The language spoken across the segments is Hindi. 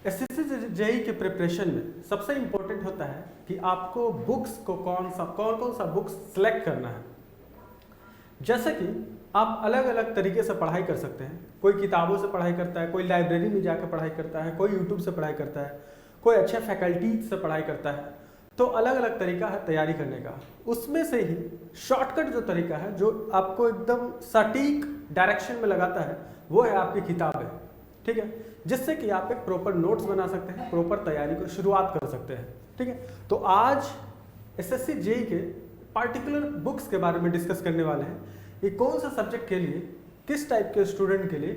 एसएससी जेई के प्रिपरेशन में सबसे इम्पोर्टेंट होता है कि आपको बुक्स को कौन कौन सा बुक्स सेलेक्ट करना है। जैसे कि आप अलग अलग तरीके से पढ़ाई कर सकते हैं। कोई किताबों से पढ़ाई करता है, कोई लाइब्रेरी में जाकर पढ़ाई करता है, कोई यूट्यूब से पढ़ाई करता है, कोई अच्छे फैकल्टीज से पढ़ाई करता है। तो अलग अलग तरीका है तैयारी करने का। उसमें से ही शॉर्टकट जो तरीका है, जो आपको एकदम सटीक डायरेक्शन में लगाता है, वो है आपकी किताब है। ठीक है, जिससे कि आप एक प्रॉपर नोट्स बना सकते हैं, प्रॉपर तैयारी को शुरुआत कर सकते हैं। ठीक है, तो आज एसएससी जेई के पार्टिकुलर बुक्स के बारे में डिस्कस करने वाले हैं कि कौन सा सब्जेक्ट के लिए, किस टाइप के स्टूडेंट के लिए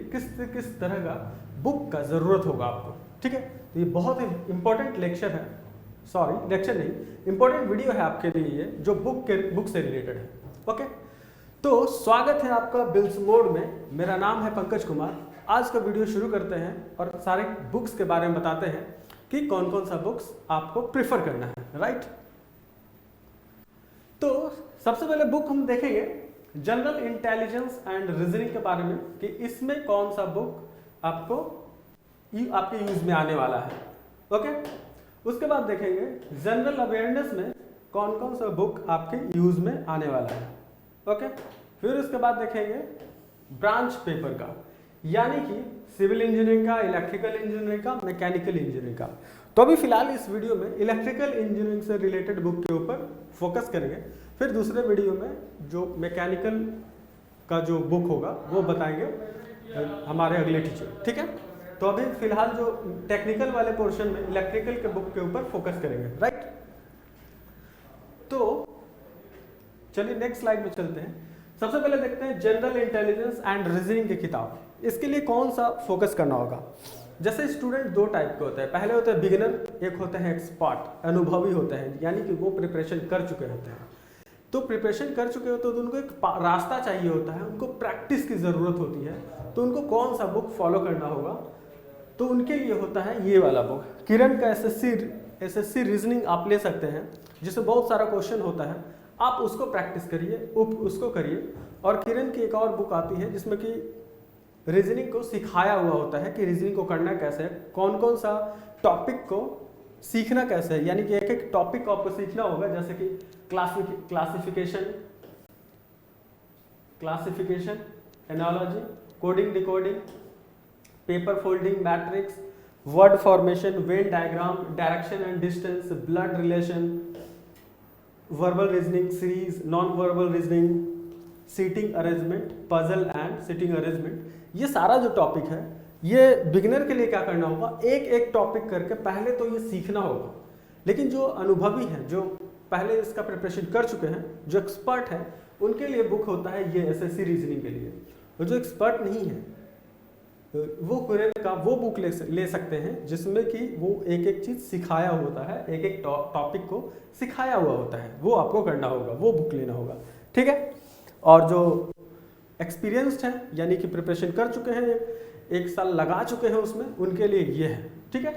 किस तरह का बुक का ज़रूरत होगा आपको। ठीक है, तो ये बहुत ही इंपॉर्टेंट लेक्चर है, सॉरी लेक्चर नहीं, इंपॉर्टेंट वीडियो है आपके लिए ये, जो बुक से रिलेटेड है। ओके, तो स्वागत है आपका बिल्स मोड में। मेरा नाम है पंकज कुमार। आज का वीडियो शुरू करते हैं और सारे बुक्स के बारे में बताते हैं कि कौन कौन सा बुक्स आपको प्रिफर करना है। राइट, तो सबसे पहले बुक हम देखेंगे जनरल इंटेलिजेंस एंड रीजनिंग के बारे में, कि इसमें कौन सा बुक आपके यूज में आने वाला है। ओके, उसके बाद देखेंगे जनरल अवेयरनेस में कौन कौन सा बुक आपके यूज में आने वाला है। ओके, फिर उसके बाद देखेंगे ब्रांच पेपर का, यानी कि सिविल इंजीनियरिंग का, इलेक्ट्रिकल इंजीनियरिंग का, मैकेनिकल इंजीनियरिंग का। तो अभी फिलहाल इस वीडियो में इलेक्ट्रिकल इंजीनियरिंग से रिलेटेड बुक के ऊपर फोकस करेंगे। फिर दूसरे वीडियो में जो मैकेनिकल का जो बुक होगा वो बताएंगे हमारे अगले टीचर। ठीक है, तो अभी फिलहाल जो टेक्निकल वाले पोर्शन में इलेक्ट्रिकल के बुक के ऊपर फोकस करेंगे। राइट, तो चलिए नेक्स्ट स्लाइड में चलते हैं। सबसे पहले देखते हैं जनरल इंटेलिजेंस एंड रीजनिंग की किताब। इसके लिए कौन सा फोकस करना होगा। जैसे स्टूडेंट दो टाइप के होते हैं, पहले होते हैं बिगिनर, एक होते हैं एक्सपर्ट, अनुभवी होते हैं, यानी कि वो प्रिपरेशन कर चुके होते हैं। तो प्रिपरेशन कर चुके होते हैं तो उनको एक रास्ता चाहिए होता है, उनको प्रैक्टिस की ज़रूरत होती है। तो उनको कौन सा बुक फॉलो करना होगा, तो उनके लिए होता है ये वाला बुक। किरण का एसएससी रीजनिंग आप ले सकते हैं, जिसमें बहुत सारा क्वेश्चन होता है। आप उसको प्रैक्टिस करिए, उसको करिए। और किरण की एक और बुक आती है जिसमें कि रीजनिंग को सिखाया हुआ होता है कि रीजनिंग को करना कैसे है, कौन कौन सा टॉपिक को सीखना कैसे है, यानी कि एक एक टॉपिक को आपको सीखना होगा। जैसे कि classification, analogy, coding decoding, paper folding, matrix, word formation, Venn diagram, direction and distance, blood relation, verbal reasoning series, non verbal reasoning, seating arrangement, puzzle and seating arrangement. ये सारा जो टॉपिक है, ये बिगिनर के लिए क्या करना होगा, एक एक टॉपिक करके पहले तो ये सीखना होगा। लेकिन जो अनुभवी हैं, जो पहले इसका प्रिपरेशन कर चुके हैं, जो एक्सपर्ट हैं, उनके लिए बुक होता है ये एसएससी रीजनिंग के लिए। और जो एक्सपर्ट नहीं है वो कुरेल का वो बुक ले सकते हैं, जिसमें कि वो एक एक चीज़ सिखाया होता है, एक एक टॉपिक को सिखाया हुआ होता है, वो आपको करना होगा, वो बुक लेना होगा। ठीक है, और जो एक्सपीरियंस्ड हैं, यानी कि प्रिपरेशन कर चुके हैं, एक साल लगा चुके हैं उसमें, उनके लिए ये है। ठीक है,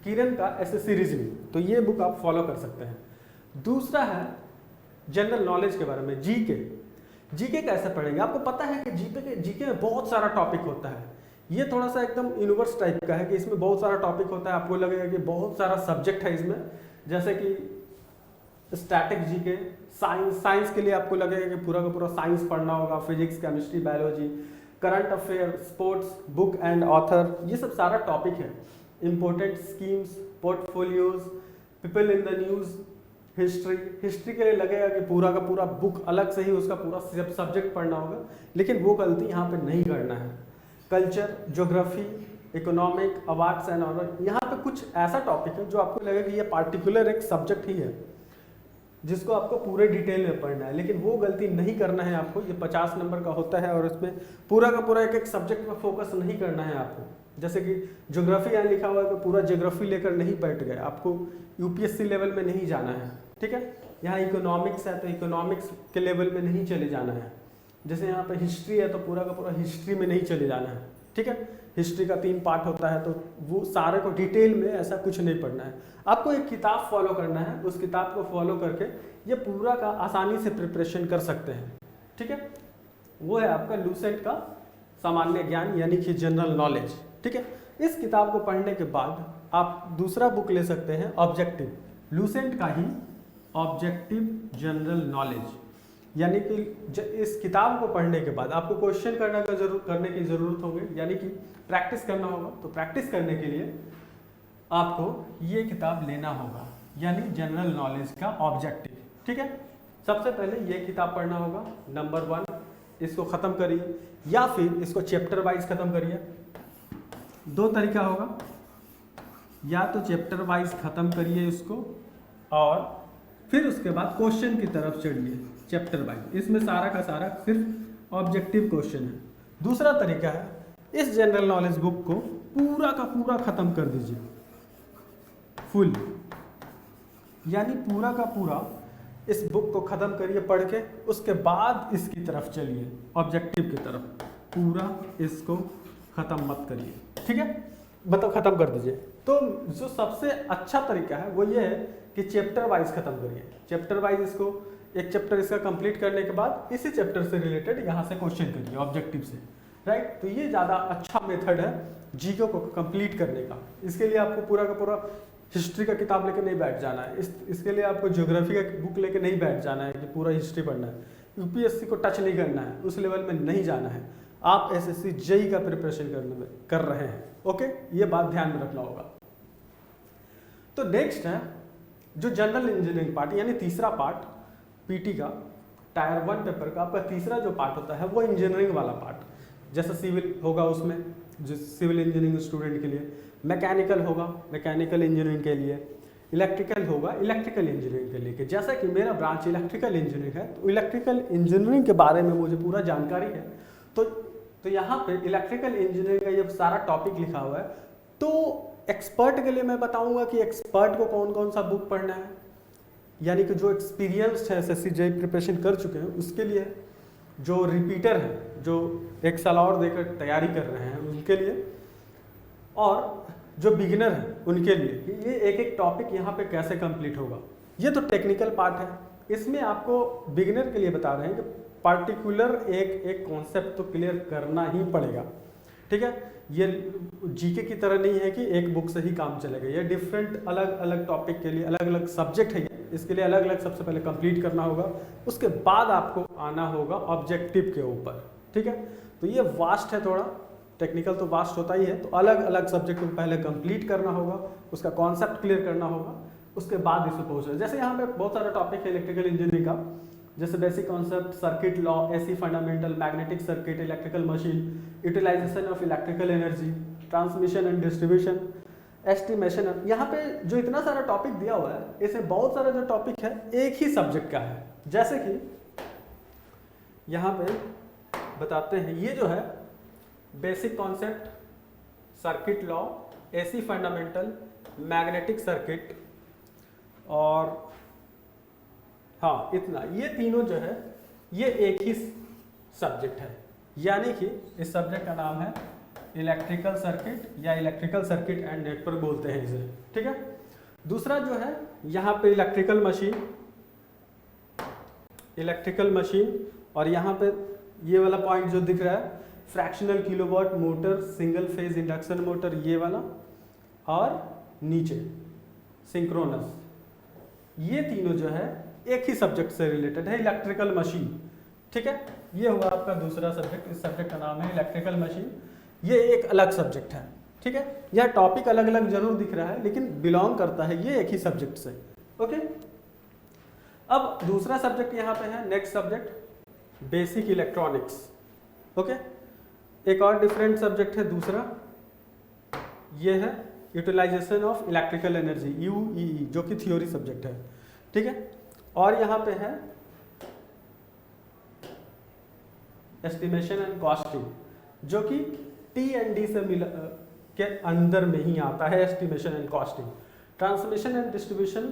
किरण का एसएससी रीजनिंग, तो ये बुक आप फॉलो कर सकते हैं। दूसरा है जनरल नॉलेज के बारे में, जीके कैसे पढ़ेंगे। आपको पता है कि जीके में बहुत सारा टॉपिक होता है। ये थोड़ा सा एकदम यूनिवर्स टाइप का है कि इसमें बहुत सारा टॉपिक होता है। आपको लगेगा कि बहुत सारा सब्जेक्ट है इसमें, जैसे कि स्टैटिक जीके, साइंस के लिए आपको लगेगा कि पूरा का पूरा साइंस पढ़ना होगा, physics, chemistry, biology, current affair, sports, book and author, ये सब सारा टॉपिक है। Important schemes, portfolios, people in the news, history के लिए लगेगा कि पूरा का पूरा बुक अलग से ही उसका पूरा सब्जेक्ट पढ़ना होगा, लेकिन वो गलती यहाँ पे नहीं करना है। Culture, geography, economic, awards and honour, यहाँ पे कुछ ऐसा टॉपिक है जो आपको लगेगा कि ये पार्टिकुलर एक सब्जेक्ट ही है जिसको आपको पूरे डिटेल में पढ़ना है, लेकिन वो गलती नहीं करना है आपको। ये 50 नंबर का होता है और उसमें पूरा का पूरा एक एक सब्जेक्ट में फोकस नहीं करना है आपको। जैसे कि ज्योग्राफी यहाँ लिखा हुआ है तो पूरा ज्योग्राफी लेकर नहीं बैठ गए, आपको यूपीएससी लेवल में नहीं जाना है। ठीक है, यहाँ इकोनॉमिक्स है तो इकोनॉमिक्स के लेवल में नहीं चले जाना है। जैसे यहाँ पे हिस्ट्री है तो पूरा का पूरा हिस्ट्री में नहीं चले जाना है। ठीक है, हिस्ट्री का 3 पार्ट होता है तो वो सारे को डिटेल में ऐसा कुछ नहीं पढ़ना है। आपको एक किताब फॉलो करना है, उस किताब को फॉलो करके ये पूरा का आसानी से प्रिपरेशन कर सकते हैं। ठीक है, वो है आपका लूसेंट का सामान्य ज्ञान, यानी कि जनरल नॉलेज। ठीक है, इस किताब को पढ़ने के बाद आप दूसरा बुक ले सकते हैं ऑब्जेक्टिव, लूसेंट का ही ऑब्जेक्टिव जनरल नॉलेज। यानी कि इस किताब को पढ़ने के बाद आपको क्वेश्चन करने की ज़रूरत होगी, यानी कि प्रैक्टिस करना होगा। तो प्रैक्टिस करने के लिए आपको ये किताब लेना होगा, यानी जनरल नॉलेज का ऑब्जेक्टिव। ठीक है, सबसे पहले ये किताब पढ़ना होगा। नंबर 1, इसको ख़त्म करिए या फिर इसको चैप्टर वाइज ख़त्म करिए। 2 तरीका होगा, या तो चैप्टर वाइज ख़त्म करिए इसको और फिर उसके बाद क्वेश्चन की तरफ चढ़िए चैप्टर वाइज। इसमें सारा का सारा सिर्फ ऑब्जेक्टिव क्वेश्चन है। दूसरा तरीका है, इस जनरल नॉलेज बुक को पूरा का पूरा ख़त्म कर दीजिए, फुल, यानी पूरा का पूरा इस बुक को ख़त्म करिए पढ़ के, उसके बाद इसकी तरफ चलिए ऑब्जेक्टिव की तरफ। पूरा इसको ख़त्म मत करिए, ठीक है, मतलब ख़त्म कर दीजिए। तो जो सबसे अच्छा तरीका है वो ये है कि चैप्टर वाइज ख़त्म करिए। चैप्टर वाइज इसको, एक चैप्टर इसका कंप्लीट करने के बाद इसी चैप्टर से रिलेटेड यहाँ से क्वेश्चन करिए ऑब्जेक्टिव से, राइट। तो ये ज़्यादा अच्छा मेथड है जीके को कंप्लीट करने का। इसके लिए आपको पूरा का पूरा हिस्ट्री का किताब लेके नहीं बैठ जाना है, इसके लिए आपको ज्योग्राफी का बुक लेके नहीं बैठ जाना है कि पूरा हिस्ट्री पढ़ना है। यूपीएससी को टच नहीं करना है, उस लेवल में नहीं जाना है। आप एसएससी जेई का प्रिपरेशन कर रहे हैं, ओके, ये बात ध्यान में रखना होगा। तो नेक्स्ट है जो जनरल इंजीनियरिंग पार्ट, यानी तीसरा पार्ट पीटी का टायर 1 पेपर का आपका तीसरा जो पार्ट होता है वो इंजीनियरिंग वाला पार्ट। जैसे सिविल होगा उसमें, जो सिविल इंजीनियरिंग स्टूडेंट के लिए, मैकेनिकल होगा मैकेनिकल इंजीनियरिंग के लिए, इलेक्ट्रिकल होगा इलेक्ट्रिकल इंजीनियरिंग के लिए। कि जैसा कि मेरा ब्रांच इलेक्ट्रिकल इंजीनियरिंग है, तो इलेक्ट्रिकल इंजीनियरिंग के बारे में मुझे पूरा जानकारी है। तो यहाँ पे इलेक्ट्रिकल इंजीनियरिंग का ये सारा टॉपिक लिखा हुआ है। तो एक्सपर्ट के लिए मैं बताऊंगा कि एक्सपर्ट को कौन कौन सा बुक पढ़ना है, यानी कि जो एक्सपीरियंस्ड है, एसएससी जेई प्रिपरेशन कर चुके हैं उसके लिए, जो रिपीटर है, जो 1 साल और देकर तैयारी कर रहे हैं उनके लिए, और जो बिगिनर है उनके लिए। ये एक एक टॉपिक यहाँ पे कैसे कंप्लीट होगा, ये तो टेक्निकल पार्ट है। इसमें आपको बिगिनर के लिए बता रहे हैं कि पार्टिकुलर एक कॉन्सेप्ट तो क्लियर करना ही पड़ेगा, ठीक है। ये जीके की तरह नहीं है कि एक बुक से ही काम चलेगा, ये डिफरेंट अलग अलग टॉपिक के लिए अलग अलग सब्जेक्ट है। इसके लिए अलग अलग सबसे पहले कंप्लीट करना होगा, उसके बाद आपको आना होगा ऑब्जेक्टिव के ऊपर, ठीक है। तो ये वास्ट है, थोड़ा टेक्निकल तो वास्ट होता ही है। तो अलग अलग सब्जेक्ट को पहले कंप्लीट करना होगा, उसका कॉन्सेप्ट क्लियर करना होगा, उसके बाद इसमें पहुँचना। जैसे यहाँ पे बहुत सारा टॉपिक है इलेक्ट्रिकल इंजीनियरिंग का, जैसे basic concept, circuit law, AC fundamental, magnetic circuit, electrical machine, utilisation of electrical energy, transmission and distribution, estimation. यहाँ पे जो इतना सारा टॉपिक दिया हुआ है, इसमें बहुत सारा जो टॉपिक है एक ही सब्जेक्ट का है। जैसे कि यहाँ पे बताते हैं, ये जो है basic concept, circuit law, AC fundamental, magnetic circuit, और हाँ इतना, ये तीनों जो है ये एक ही सब्जेक्ट है। यानी कि इस सब्जेक्ट का नाम है इलेक्ट्रिकल सर्किट या इलेक्ट्रिकल सर्किट एंड नेटवर्क बोलते हैं इसे, ठीक है। दूसरा जो है यहाँ पे इलेक्ट्रिकल मशीन, और यहाँ पे ये वाला पॉइंट जो दिख रहा है fractional kilowatt motor, single phase induction motor, ये वाला, और नीचे सिंक्रोनस। ये तीनों जो है एक ही सब्जेक्ट से रिलेटेड है, इलेक्ट्रिकल मशीन, ठीक है। ये हुआ आपका दूसरा सब्जेक्ट, इस सब्जेक्ट का नाम है इलेक्ट्रिकल मशीन। ये एक अलग सब्जेक्ट है, ठीक है। यह टॉपिक अलग अलग जरूर दिख रहा है लेकिन बिलोंग करता है ये एक ही सब्जेक्ट से, ओके। अब दूसरा सब्जेक्ट यहाँ पे है, next subject basic electronics, okay. एक और डिफरेंट सब्जेक्ट है दूसरा, ये है यूटिलाइजेशन ऑफ इलेक्ट्रिकल एनर्जी, यूईई, जो कि थ्योरी सब्जेक्ट है, ठीक है। और यहाँ पे है एस्टिमेशन एंड कॉस्टिंग, जो कि T&D से के अंदर में ही आता है estimation and costing. Transmission and distribution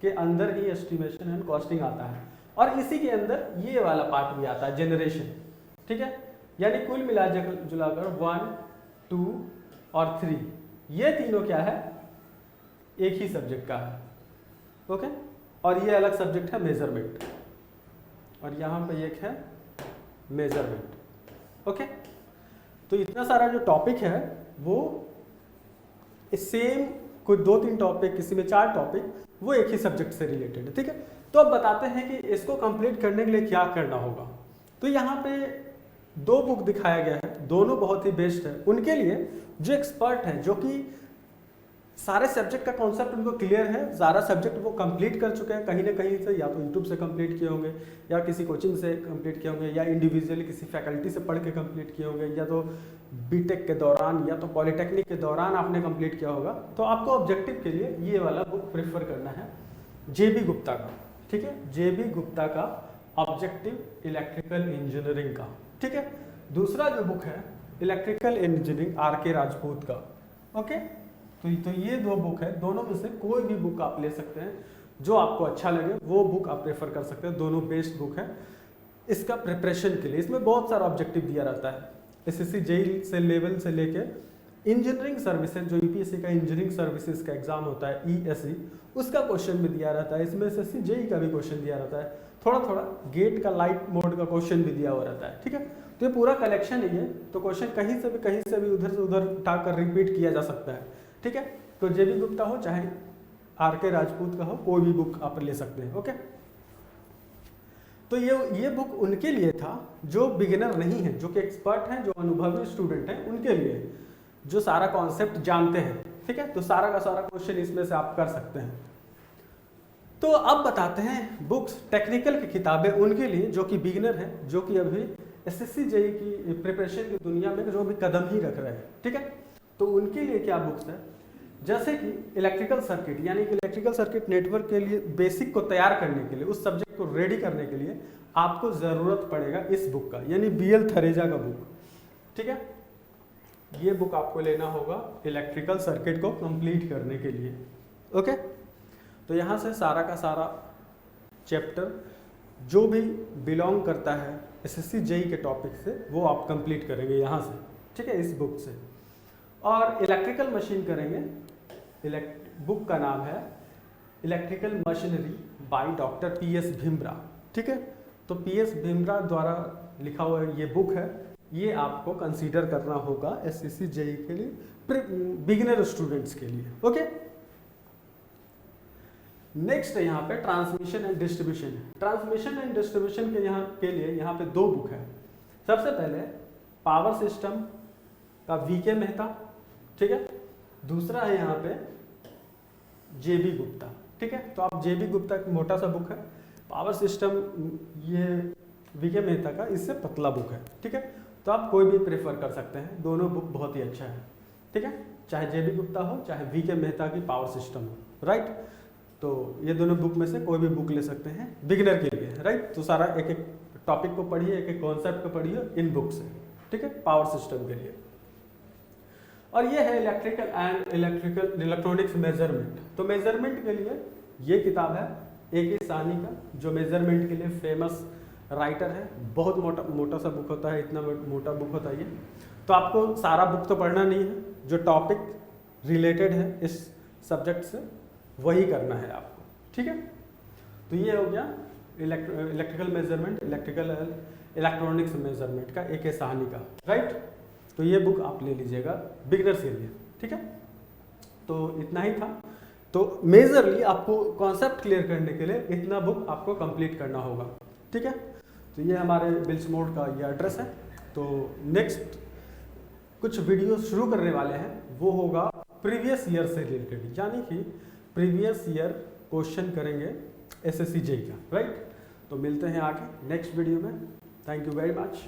के अंदर ही एस्टिमेशन एंड कॉस्टिंग आता है, और इसी के अंदर ये वाला पार्ट भी आता है, जनरेशन, ठीक है। यानी कुल मिला जुलाकर 1, 2 और 3, ये तीनों क्या है, एक ही सब्जेक्ट का है, ओके। और ये अलग सब्जेक्ट है मेजरमेंट, और यहाँ पे एक है मेजरमेंट, ओके। तो इतना सारा जो टॉपिक है वो सेम कोई 2-3 टॉपिक, किसी में 4 टॉपिक, वो एक ही सब्जेक्ट से रिलेटेड है, ठीक है। तो अब बताते हैं कि इसको कंप्लीट करने के लिए क्या करना होगा। तो यहाँ पे 2 बुक दिखाया गया है, दोनों बहुत ही बेस्ट है उनके लिए जो एक्सपर्ट है, जो कि सारे सब्जेक्ट का कॉन्सेप्ट उनको क्लियर है, सारा सब्जेक्ट वो कंप्लीट कर चुके हैं कहीं ना कहीं से, या तो यूट्यूब से कंप्लीट किए होंगे, या किसी कोचिंग से कंप्लीट किए होंगे, या इंडिविजुअली किसी फैकल्टी से पढ़ के कंप्लीट किए होंगे, या तो बीटेक के दौरान या तो पॉलिटेक्निक के दौरान आपने कंप्लीट किया होगा। तो आपको ऑब्जेक्टिव के लिए ये वाला बुक प्रेफर करना है, जेबी गुप्ता का, ठीक है, जेबी गुप्ता का ऑब्जेक्टिव इलेक्ट्रिकल इंजीनियरिंग का, ठीक है। दूसरा जो बुक है इलेक्ट्रिकल इंजीनियरिंग आर.के. राजपूत का, ओके। तो ये 2 बुक है, दोनों में से कोई भी बुक आप ले सकते हैं, जो आपको अच्छा लगे वो बुक आप प्रेफर कर सकते हैं, दोनों बेस्ट बुक है इसका प्रिपरेशन के लिए। इसमें बहुत सारा ऑब्जेक्टिव दिया रहता है, एसएससी जेई से लेवल से लेके इंजीनियरिंग सर्विसेज, जो यूपीएससी का इंजीनियरिंग सर्विसेज का एग्जाम होता है ईएसई, उसका क्वेश्चन भी दिया रहता है। इसमें एसएससी जेई का भी क्वेश्चन दिया रहता है, थोड़ा थोड़ा गेट का लाइट मोड का क्वेश्चन भी दिया हुआ रहता है, ठीक है। तो ये पूरा कलेक्शन ही है, तो क्वेश्चन कहीं से भी उधर से उधर उठाकर रिपीट किया जा सकता है, ठीक है। तो जेबी गुप्ता हो चाहे आर.के. राजपूत का हो, कोई भी बुक आप ले सकते हैं, ओके। तो ये बुक उनके लिए था जो बिगिनर नहीं है, जो कि एक्सपर्ट हैं, जो अनुभवी स्टूडेंट हैं, उनके लिए, जो सारा कॉन्सेप्ट जानते हैं, ठीक है। तो सारा का सारा क्वेश्चन इसमें से आप कर सकते हैं। तो अब बताते हैं बुक्स, टेक्निकल की किताबें उनके लिए जो कि बिगिनर हैं, जो कि अभी एसएससी जेई की प्रिपरेशन की दुनिया में जो भी कदम ही रख रहे हैं, ठीक है। तो उनके लिए क्या बुक्स है, जैसे कि इलेक्ट्रिकल सर्किट, यानी कि इलेक्ट्रिकल सर्किट नेटवर्क के लिए बेसिक को तैयार करने के लिए, उस सब्जेक्ट को रेडी करने के लिए आपको ज़रूरत पड़ेगा इस बुक का, यानी बीएल थरेजा का बुक, ठीक है। ये बुक आपको लेना होगा इलेक्ट्रिकल सर्किट को कंप्लीट करने के लिए, ओके। तो यहाँ से सारा का सारा चैप्टर जो भी बिलोंग करता है एसएससी जेई के टॉपिक से, वो आप कंप्लीट करेंगे यहाँ से, ठीक है, इस बुक से। और इलेक्ट्रिकल मशीन करेंगे, बुक का नाम है electrical machinery by doctor PS Bhimra, ठीक है। तो पीएस भीमरा द्वारा लिखा हुआ ये बुक है, ये आपको कंसीडर करना होगा एसएससी जेई के लिए, बिगिनर स्टूडेंट्स के लिए, ओके। नेक्स्ट है यहाँ पे transmission and distribution. Transmission and distribution के लिए यहाँ पे 2 बुक है। सबसे पहले पावर सिस्टम का वीके मेहता, ठीक है। दूसरा है यहाँ पे जेबी गुप्ता, ठीक है। तो आप जेबी गुप्ता एक मोटा सा बुक है, पावर सिस्टम ये वीके मेहता का इससे पतला बुक है, ठीक है। तो आप कोई भी प्रेफर कर सकते हैं, दोनों बुक बहुत ही अच्छा है, ठीक है। चाहे जेबी गुप्ता हो चाहे वीके मेहता की पावर सिस्टम हो, राइट। तो ये दोनों बुक में से कोई भी बुक ले सकते हैं बिगिनर के लिए, राइट। तो सारा एक एक टॉपिक को पढ़िए, एक एक कॉन्सेप्ट को पढ़िए इन बुक से, ठीक है, पावर सिस्टम के लिए। और ये है इलेक्ट्रिकल इलेक्ट्रॉनिक्स मेजरमेंट। तो मेजरमेंट के लिए ये किताब है ए.के. साहनी का, जो मेजरमेंट के लिए फेमस राइटर है। बहुत मोटा सा बुक होता है, इतना मोटा बुक होता है ये। तो आपको सारा बुक तो पढ़ना नहीं है, जो टॉपिक रिलेटेड है इस सब्जेक्ट से वही करना है आपको, ठीक है। तो ये हो गया इलेक्ट्रिकल मेजरमेंट, इलेक्ट्रॉनिक्स मेजरमेंट का ए.के. साहनी का, राइट। तो ये बुक आप ले लीजिएगा बिगिनर्स के लिए, ठीक है। तो इतना ही था। तो मेजरली आपको कॉन्सेप्ट क्लियर करने के लिए इतना बुक आपको कंप्लीट करना होगा, ठीक है। तो ये हमारे बिल्स मोड का ये एड्रेस है। तो नेक्स्ट कुछ वीडियो शुरू करने वाले हैं, वो होगा प्रीवियस ईयर से रिलेटेड, यानी कि प्रीवियस ईयर क्वेश्चन करेंगे एसएससी जेई का, राइट। तो मिलते हैं आगे नेक्स्ट वीडियो में। Thank you very much.